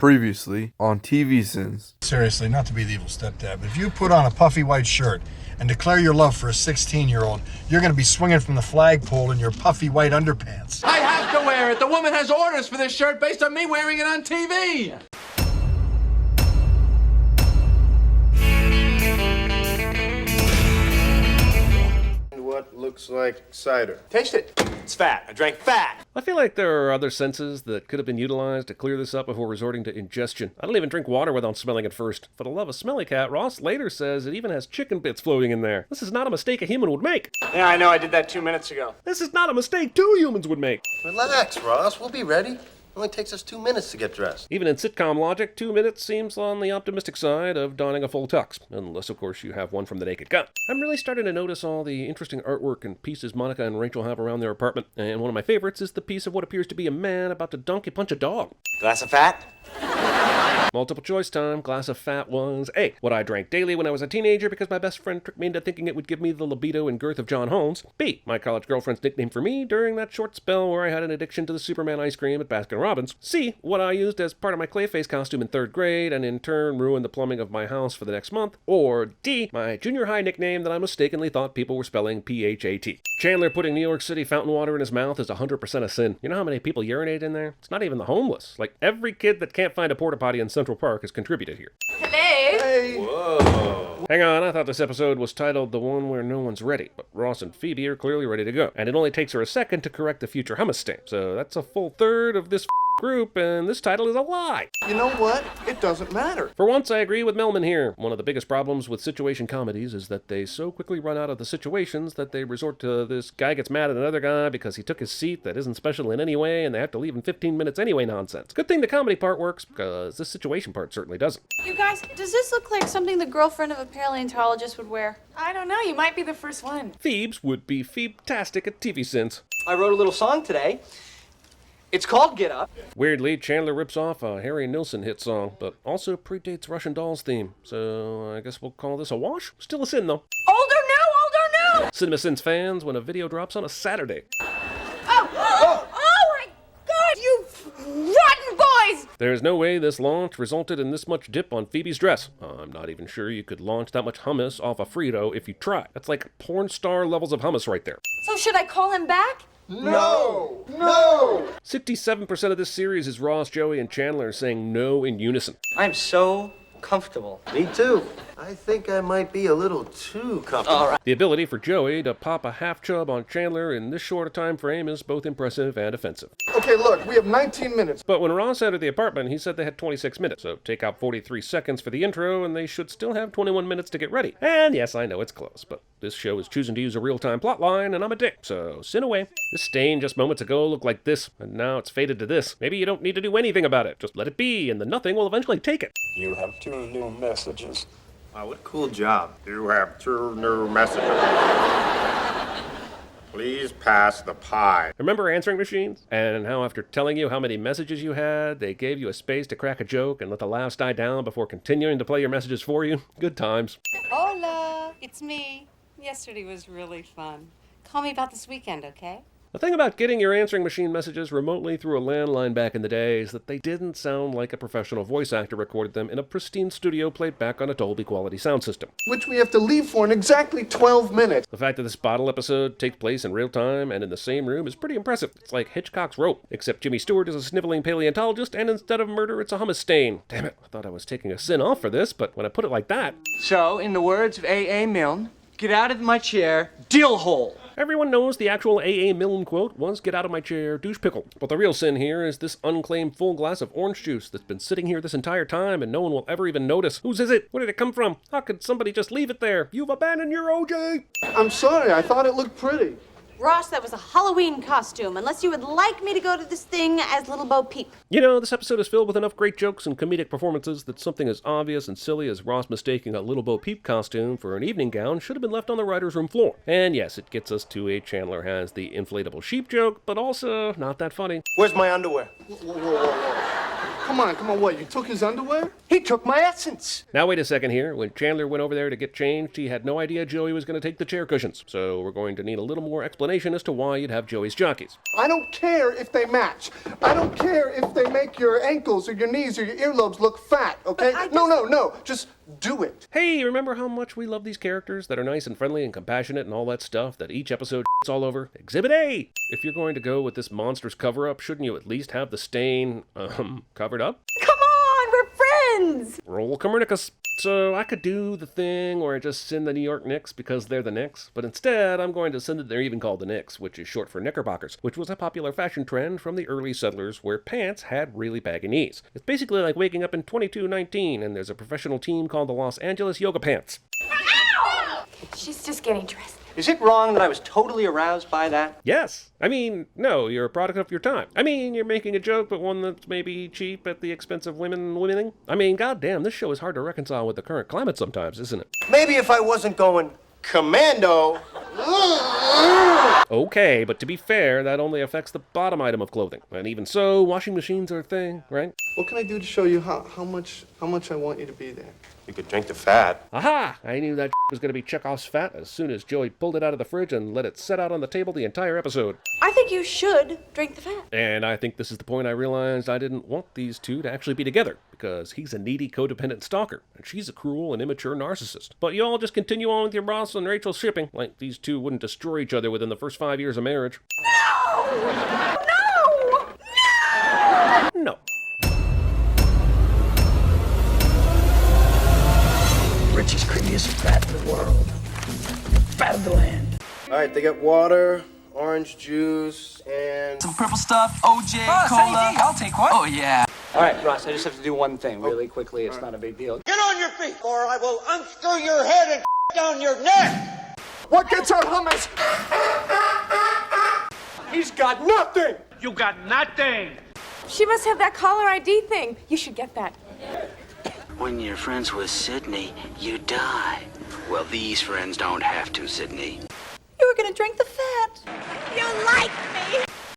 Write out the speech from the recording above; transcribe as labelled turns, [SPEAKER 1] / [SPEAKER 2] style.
[SPEAKER 1] Previously on TVSins.
[SPEAKER 2] Seriously, not to be the evil stepdad, but if you put on a puffy white shirt and declare your love for a 16-year-old, you're going to be swinging from the flagpole in your puffy white underpants.
[SPEAKER 3] I have to wear it. The woman has orders for this shirt based on me wearing it on TV.
[SPEAKER 4] What looks like cider.
[SPEAKER 3] Taste it. It's fat. I drank fat.
[SPEAKER 5] I feel like there are other senses that could have been utilized to clear this up before resorting to ingestion. I don't even drink water without smelling it first. For the love of smelly cat, Ross later says it even has chicken bits floating in there. This is not a mistake a human would make.
[SPEAKER 6] Yeah, I know. I did that 2 minutes ago.
[SPEAKER 5] This is not a mistake 2 humans would make.
[SPEAKER 4] Relax, Ross. We'll be ready. It only takes us 2 minutes to get dressed.
[SPEAKER 5] Even in sitcom logic, 2 minutes seems on the optimistic side of donning a full tux. Unless, of course, you have one from the Naked Gun. I'm really starting to notice all the interesting artwork and pieces Monica and Rachel have around their apartment. And one of my favorites is the piece of what appears to be a man about to donkey punch a dog.
[SPEAKER 6] Glass of fat?
[SPEAKER 5] Multiple choice time. Glass of fat was A. What I drank daily when I was a teenager because my best friend tricked me into thinking it would give me the libido and girth of John Holmes. B. My college girlfriend's nickname for me during that short spell where I had an addiction to the Superman ice cream at Baskin-Robbins. C. What I used as part of my Clayface costume in 3rd grade and in turn ruined the plumbing of my house for the next month. Or D. My junior high nickname that I mistakenly thought people were spelling P-H-A-T. Chandler putting New York City fountain water in his mouth is 100% a sin. You know how many people urinate in there? It's not even the homeless. Like, every kid that can't find a porta potty in Central Park has contributed here.
[SPEAKER 7] Hello.
[SPEAKER 2] Hey.
[SPEAKER 4] Whoa.
[SPEAKER 5] Hang on, I thought this episode was titled The One Where No One's Ready, but Ross and Phoebe are clearly ready to go. And it only takes her a second to correct the future hummus stamp. So that's a full third of this group, and this title is a lie.
[SPEAKER 6] You know what? It doesn't matter.
[SPEAKER 5] For once, I agree with Melman here. One of the biggest problems with situation comedies is that they so quickly run out of the situations that they resort to this guy gets mad at another guy because he took his seat that isn't special in any way, and they have to leave in 15 minutes anyway nonsense. Good thing the comedy part works, because this situation part certainly doesn't.
[SPEAKER 7] You guys, does this look like something the girlfriend of a paleontologist would wear?
[SPEAKER 8] I don't know, you might be the first one.
[SPEAKER 5] Phoebes would be Phoebe-tastic at TVSins.
[SPEAKER 6] I wrote a little song today. It's called Get Up.
[SPEAKER 5] Weirdly, Chandler rips off a Harry Nilsson hit song, but also predates Russian Doll's theme, so I guess we'll call this a wash? Still a sin, though.
[SPEAKER 7] Older no!
[SPEAKER 5] CinemaSins fans when a video drops on a Saturday.
[SPEAKER 7] Oh my God, you rotten boys!
[SPEAKER 5] There's no way this launch resulted in this much dip on Phoebe's dress. I'm not even sure you could launch that much hummus off a Frito if you try. That's like porn star levels of hummus right there.
[SPEAKER 7] So should I call him back?
[SPEAKER 2] No! No!
[SPEAKER 5] 67% of this series is Ross, Joey, and Chandler saying no in unison.
[SPEAKER 6] I'm so comfortable.
[SPEAKER 4] Me too. I think I might be a little too comfortable.
[SPEAKER 6] All right.
[SPEAKER 5] The ability for Joey to pop a half chub on Chandler in this short a time frame is both impressive and offensive.
[SPEAKER 2] Okay, look, we have 19 minutes.
[SPEAKER 5] But when Ross entered the apartment, he said they had 26 minutes, so take out 43 seconds for the intro, and they should still have 21 minutes to get ready. And yes, I know it's close, but this show is choosing to use a real-time plotline, and I'm a dick, so sin away. This stain just moments ago looked like this, and now it's faded to this. Maybe you don't need to do anything about it. Just let it be, and the nothing will eventually take it.
[SPEAKER 9] You have 2 new messages.
[SPEAKER 4] Wow, what a cool job.
[SPEAKER 9] You have 2 new messages. Please pass the pie.
[SPEAKER 5] Remember answering machines? And how after telling you how many messages you had, they gave you a space to crack a joke and let the laughs die down before continuing to play your messages for you? Good times.
[SPEAKER 8] Hola, it's me. Yesterday was really fun. Call me about this weekend, okay?
[SPEAKER 5] The thing about getting your answering machine messages remotely through a landline back in the day is that they didn't sound like a professional voice actor recorded them in a pristine studio played back on a Dolby quality sound system.
[SPEAKER 2] Which we have to leave for in exactly 12 minutes.
[SPEAKER 5] The fact that this bottle episode takes place in real time and in the same room is pretty impressive. It's like Hitchcock's Rope, except Jimmy Stewart is a sniveling paleontologist, and instead of murder, it's a hummus stain. Damn it, I thought I was taking a sin off for this, but when I put it like that...
[SPEAKER 6] So, in the words of A.A. Milne, get out of my chair, dill hole.
[SPEAKER 5] Everyone knows the actual A.A. Milne quote was, "Get out of my chair, douche pickle." But the real sin here is this unclaimed full glass of orange juice that's been sitting here this entire time and no one will ever even notice. Whose is it? Where did it come from? How could somebody just leave it there? You've abandoned your OJ!
[SPEAKER 2] I'm sorry, I thought it looked pretty.
[SPEAKER 7] Ross, that was a Halloween costume, unless you would like me to go to this thing as Little Bo Peep.
[SPEAKER 5] You know, this episode is filled with enough great jokes and comedic performances that something as obvious and silly as Ross mistaking a Little Bo Peep costume for an evening gown should have been left on the writer's room floor. And yes, it gets us to a Chandler has the inflatable sheep joke, but also not that funny.
[SPEAKER 4] Where's my underwear?
[SPEAKER 2] Whoa. Come on, what, you took his underwear?
[SPEAKER 6] He took my essence.
[SPEAKER 5] Now wait a second here. When Chandler went over there to get changed, he had no idea Joey was going to take the chair cushions. So we're going to need a little more explanation explanation as to why you'd have Joey's jockeys.
[SPEAKER 10] I don't care if they match. I don't care if they make your ankles or your knees or your earlobes look fat, okay? No. Just do it.
[SPEAKER 5] Hey, remember how much we love these characters that are nice and friendly and compassionate and all that stuff that each episode shits all over? Exhibit A! If you're going to go with this monstrous cover-up, shouldn't you at least have the stain, covered up?
[SPEAKER 7] Come on, we're friends!
[SPEAKER 5] Roll Copernicus. So I could do the thing where I just send the New York Knicks because they're the Knicks, but instead I'm going to send it, they're even called the Knicks, which is short for knickerbockers, which was a popular fashion trend from the early settlers where pants had really baggy knees. It's basically like waking up in 2219 and there's a professional team called the Los Angeles Yoga Pants.
[SPEAKER 7] Ow! She's just getting dressed.
[SPEAKER 6] Is it wrong that I was totally aroused by that?
[SPEAKER 5] Yes. I mean, no, you're a product of your time. I mean, you're making a joke, but one that's maybe cheap at the expense of womening. I mean, goddamn, this show is hard to reconcile with the current climate sometimes, isn't it?
[SPEAKER 4] Maybe if I wasn't going commando.
[SPEAKER 5] Okay, but to be fair, that only affects the bottom item of clothing. And even so, washing machines are a thing, right?
[SPEAKER 10] What can I do to show you how much I want you to be there?
[SPEAKER 9] You could drink the fat.
[SPEAKER 5] Aha! I knew that was going to be Chekhov's fat as soon as Joey pulled it out of the fridge and let it set out on the table the entire episode.
[SPEAKER 7] I think you should drink the fat.
[SPEAKER 5] And I think this is the point I realized I didn't want these two to actually be together, because he's a needy, codependent stalker, and she's a cruel and immature narcissist. But you all just continue on with your Ross and Rachel shipping, like these two wouldn't destroy each other within the first 5 years of marriage. No!
[SPEAKER 11] Richie's creamiest fat in the world. Fat of the land.
[SPEAKER 4] All right, they got water, orange juice, and
[SPEAKER 11] Some purple stuff, OJ, cola. I'll take one. Oh, yeah.
[SPEAKER 6] All right, Ross, I just have to do one thing really quickly. It's not a big deal.
[SPEAKER 12] Get on your feet, or I will unscrew your head and down your neck!
[SPEAKER 10] What gets her hummus? He's got nothing!
[SPEAKER 12] You got nothing!
[SPEAKER 7] She must have that caller ID thing. You should get that.
[SPEAKER 11] When you're friends with Sydney, you die. Well, these friends don't have to, Sydney.
[SPEAKER 7] You were gonna drink the fat. You like me!